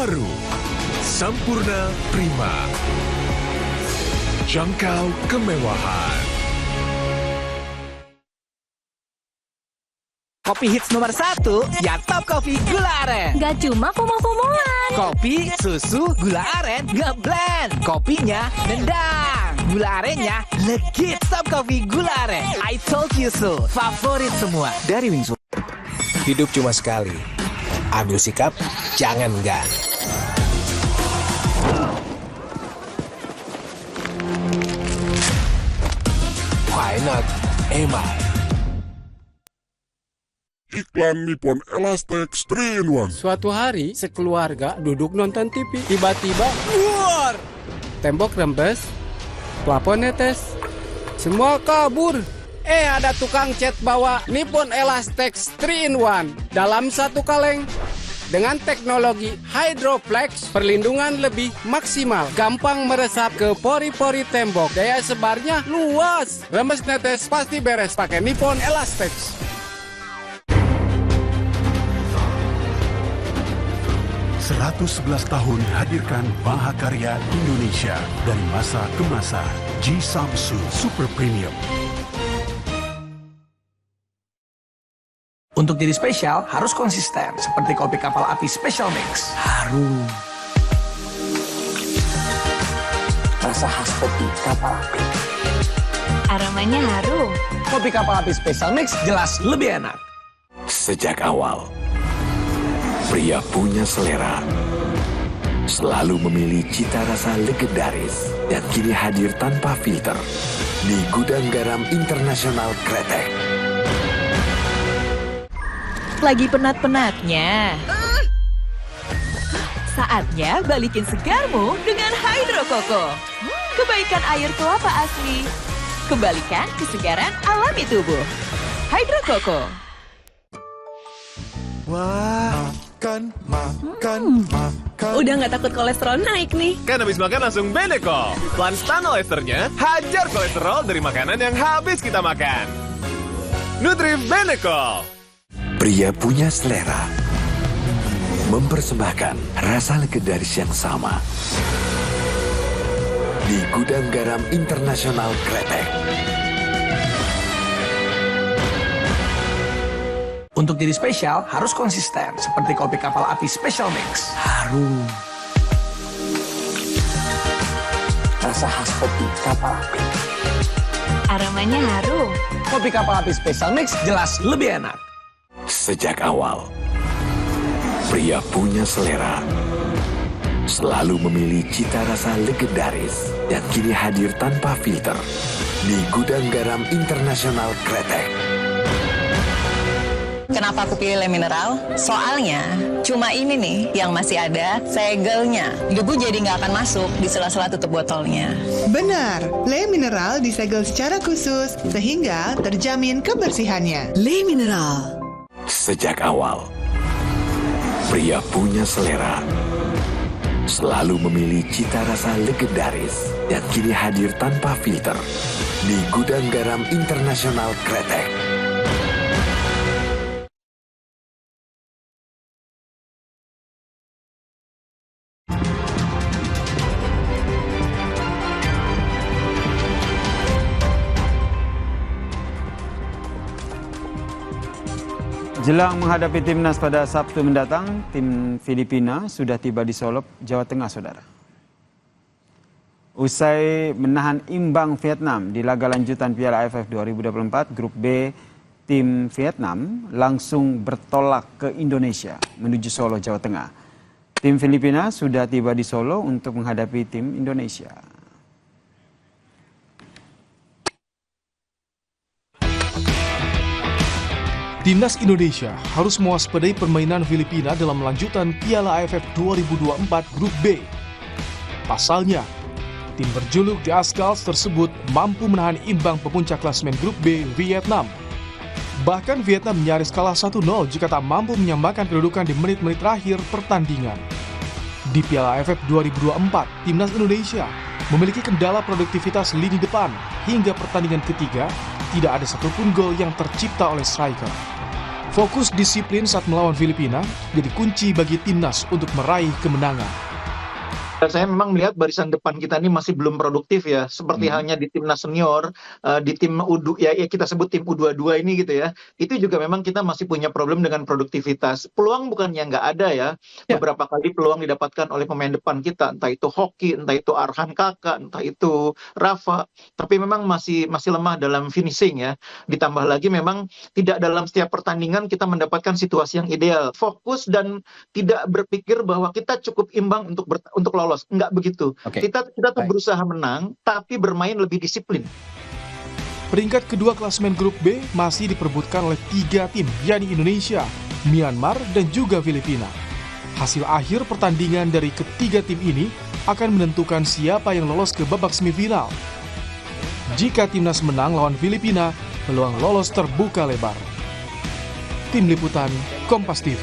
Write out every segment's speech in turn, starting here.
baru. Sampurna Prima. Jangkau kemewahan. Kopi hits nomor 1, ya Top Coffee Gula Aren. Gak cuma kumu-kumuan. Kopi, susu, gula aren, ngeblend. Kopinya nendang. Gula arennya legit. Top Coffee Gula Aren. I told you so. Favorit semua dari Wingsu. Hidup cuma sekali. Ambil sikap, jangan enggan. Why not? Emai. Iklan Nippon Elastex 3-in-1. Suatu hari, sekeluarga duduk nonton TV. Tiba-tiba, luar! Tembok rembes, plafon netes, semua kabur. Ada tukang cat bawa Nippon Elastex 3-in-1 dalam satu kaleng. Dengan teknologi Hydroplex, perlindungan lebih maksimal, gampang meresap ke pori-pori tembok, daya sebarnya luas. Rembes netes pasti beres pakai Nippon Elastex. 111 tahun hadirkan mahakarya Indonesia dari masa ke masa. G Samsu Super Premium. Untuk jadi spesial harus konsisten, seperti kopi kapal api Special Mix. Harum. Rasa khas kopi kapal api. Aromanya harum. Kopi kapal api Special Mix jelas lebih enak. Sejak awal, pria punya selera. Selalu memilih cita rasa legendaris dan kini hadir tanpa filter di Gudang Garam Internasional Kretek. Lagi penat-penatnya. Saatnya balikin segarmu dengan Hydro Coco. Kebaikan air kelapa asli. Kembalikan kesegaran alami tubuh. Hydro Coco. Wah. Makan. Udah nggak takut kolesterol naik nih. Kan habis makan langsung Beneko. Plan Stano Esternya hajar kolesterol dari makanan yang habis kita makan. Nutri Beneko. Pria punya selera mempersembahkan rasa legendaris yang sama di Gudang Garam Internasional Kretek. Untuk jadi spesial harus konsisten, seperti kopi kapal api Special Mix. Harum. Rasa khas kopi kapal api. Aromanya harum. Kopi kapal api Special Mix jelas lebih enak. Sejak awal, pria punya selera. Selalu memilih cita rasa legendaris dan kini hadir tanpa filter di Gudang Garam Internasional Kretek. Kenapa aku pilih Le Mineral? Soalnya cuma ini nih yang masih ada segelnya. Debu jadi nggak akan masuk di sela-sela tutup botolnya. Benar, Le Mineral disegel secara khusus sehingga terjamin kebersihannya. Le Mineral. Sejak awal, pria punya selera. Selalu memilih cita rasa legendaris dan kini hadir tanpa filter di Gudang Garam Internasional Kretek. Jelang menghadapi timnas pada Sabtu mendatang, tim Filipina sudah tiba di Solok, Jawa Tengah, saudara. Usai menahan imbang Vietnam di laga lanjutan Piala AFF 2024, Grup B, tim Vietnam langsung bertolak ke Indonesia menuju Solo, Jawa Tengah. Tim Filipina sudah tiba di Solo untuk menghadapi tim Indonesia. Timnas Indonesia harus mewaspadai permainan Filipina dalam lanjutan Piala AFF 2024 Grup B. Pasalnya, tim berjuluk The Ascals tersebut mampu menahan imbang pemuncak klasemen Grup B, Vietnam. Bahkan Vietnam nyaris kalah 1-0 jika tak mampu menyamakan kedudukan di menit-menit terakhir pertandingan. Di Piala AFF 2024, Timnas Indonesia memiliki kendala produktivitas lini depan. Hingga pertandingan ketiga, tidak ada satupun gol yang tercipta oleh striker. Fokus disiplin saat melawan Filipina jadi kunci bagi timnas untuk meraih kemenangan. Saya memang melihat barisan depan kita ini masih belum produktif ya, seperti halnya di timnas senior, di tim ya kita sebut tim U22 ini gitu ya. Itu juga memang kita masih punya problem dengan produktivitas. Peluang bukannya nggak ada ya. Beberapa kali peluang didapatkan oleh pemain depan kita, entah itu Hoki, entah itu Arhan Kakak, entah itu Rafa, tapi memang masih lemah dalam finishing ya. Ditambah lagi memang tidak dalam setiap pertandingan kita mendapatkan situasi yang ideal. Fokus dan tidak berpikir bahwa kita cukup imbang untuk lolos. Enggak begitu. Kita tetap berusaha menang, tapi bermain lebih disiplin. Peringkat kedua klasemen grup B masih diperebutkan oleh 3 tim, yakni Indonesia, Myanmar, dan juga Filipina. Hasil akhir pertandingan dari ketiga tim ini akan menentukan siapa yang lolos ke babak semifinal. Jika timnas menang lawan Filipina, peluang lolos terbuka lebar. Tim Liputan, Kompas TV.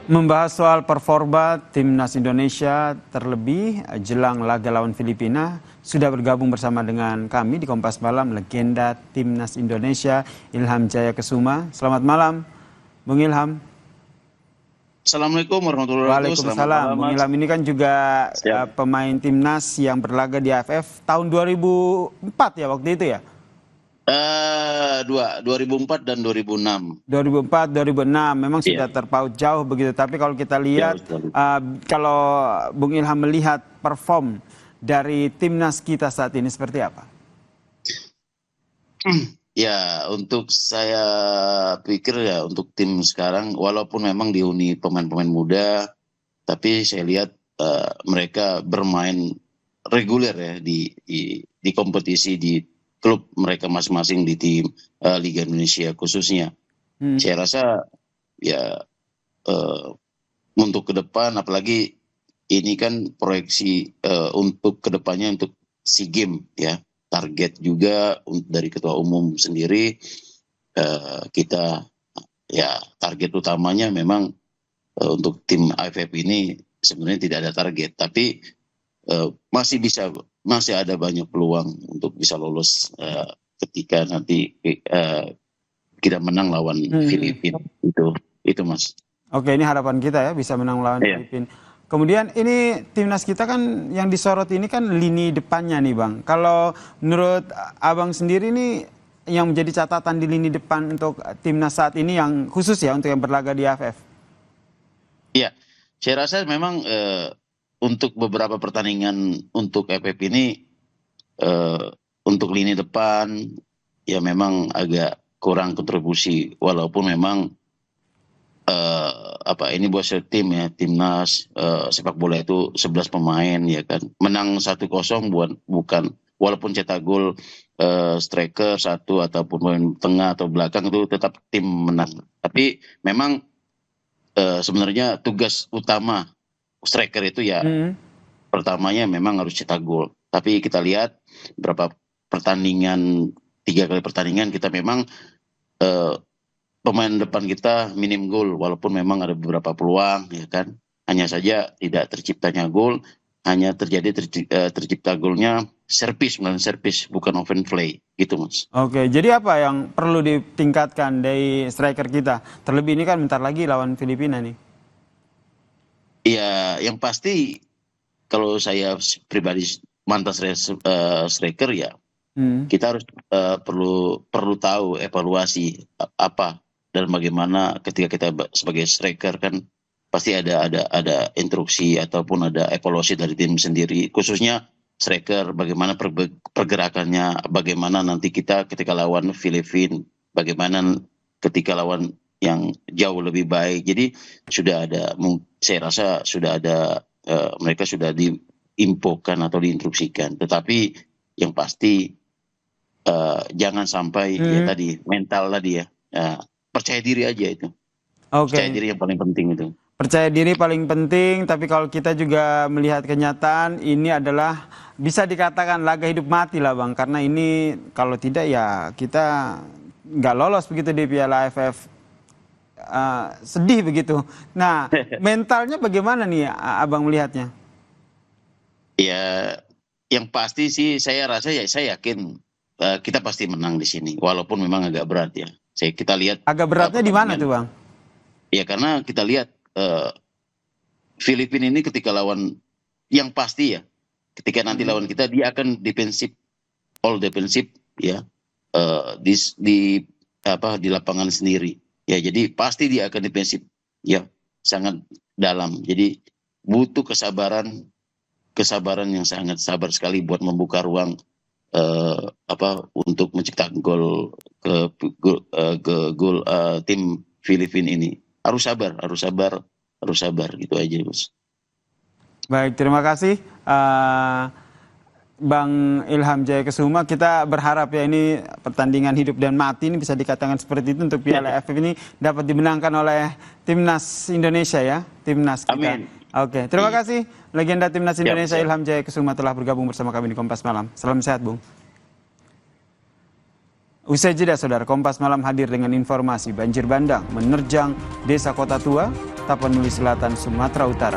Membahas soal performa timnas Indonesia terlebih jelang laga lawan Filipina, sudah bergabung bersama dengan kami di Kompas Malam legenda timnas Indonesia Ilham Jaya Kesuma. Selamat malam, Bung Ilham. Assalamualaikum warahmatullahi wabarakatuh. Waalaikumsalam. Bung Ilham ini kan juga pemain timnas yang berlaga di AFF tahun 2004 ya waktu itu ya? 2004 dan 2006. 2004, 2006 memang sudah terpaut jauh begitu. Tapi kalau kita lihat, kalau Bung Ilham melihat perform dari timnas kita saat ini seperti apa? Ya, untuk saya pikir ya untuk tim sekarang, walaupun memang dihuni pemain-pemain muda, tapi saya lihat mereka bermain reguler ya di kompetisi di klub mereka masing-masing di tim Liga Indonesia khususnya. Saya rasa ya untuk ke depan, apalagi ini kan proyeksi untuk kedepannya untuk SEA Games ya, target juga dari ketua umum sendiri, kita ya target utamanya memang untuk tim AFF ini sebenarnya tidak ada target, tapi masih ada banyak peluang untuk bisa lolos ketika nanti kita menang lawan Filipina. Itu Mas. Oke, ini harapan kita ya bisa menang lawan Filipina. Kemudian ini timnas kita kan yang disorot ini kan lini depannya nih Bang. Kalau menurut Abang sendiri nih yang menjadi catatan di lini depan untuk timnas saat ini yang khusus ya untuk yang berlaga di AFF? Iya, saya rasa memang untuk beberapa pertandingan untuk AFF ini untuk lini depan ya memang agak kurang kontribusi, walaupun memang ini buat tim ya, timnas sepak bola itu 11 pemain ya kan, menang 1-0 bukan, walaupun cetak gol striker satu ataupun pemain tengah atau belakang itu tetap tim menang. Tapi memang sebenarnya tugas utama striker itu ya pertamanya memang harus cetak gol. Tapi kita lihat beberapa pertandingan, 3 kali pertandingan kita memang pemain depan kita minim gol, walaupun memang ada beberapa peluang ya kan. Hanya saja tidak terciptanya gol, hanya tercipta golnya servis bukan open play gitu Mas. Oke, jadi apa yang perlu ditingkatkan dari striker kita? Terlebih ini kan bentar lagi lawan Filipina nih. Ya, yang pasti kalau saya pribadi mantan striker ya, kita harus perlu tahu evaluasi apa dan bagaimana ketika kita sebagai striker kan pasti ada instruksi ataupun ada evaluasi dari tim sendiri, khususnya striker, bagaimana pergerakannya, bagaimana nanti kita ketika lawan Filipina, bagaimana ketika lawan yang jauh lebih baik. Jadi sudah ada, saya rasa sudah ada, mereka sudah diinfokan atau diinstruksikan. Tetapi yang pasti jangan sampai ya tadi mental tadi ya, percaya diri aja itu. Percaya diri yang paling penting itu. Percaya diri paling penting, tapi kalau kita juga melihat kenyataan ini adalah bisa dikatakan laga hidup mati lah Bang, karena ini kalau tidak ya kita nggak lolos begitu di Piala AFF. Sedih begitu. Nah, mentalnya bagaimana nih Abang melihatnya? Ya, yang pasti sih saya rasa ya, saya yakin kita pasti menang di sini, walaupun memang agak berat ya. Kita lihat agak beratnya di mana tuh Bang? Ya karena kita lihat Filipina ini ketika lawan yang pasti ya, ketika nanti lawan kita dia akan defensif, all defensif ya, di lapangan sendiri ya, jadi pasti dia akan defensif ya, sangat dalam. Jadi butuh kesabaran yang sangat sabar sekali buat membuka ruang untuk menciptakan gol ke gol tim Filipina ini. Harus sabar gitu aja, Bos. Baik, terima kasih Bang Ilham Jayakesuma. Kita berharap ya ini pertandingan hidup dan mati ini bisa dikatakan seperti itu untuk Piala AFF ini dapat dimenangkan oleh Timnas Indonesia ya, Timnas kita. Amin. Oke, terima kasih legenda Timnas Indonesia Ilham Jayakesuma telah bergabung bersama kami di Kompas Malam. Salam sehat, Bung. Usai jeda, Saudara, Kompas Malam hadir dengan informasi banjir bandang menerjang Desa Kota Tua, Tapanuli Selatan, Sumatera Utara.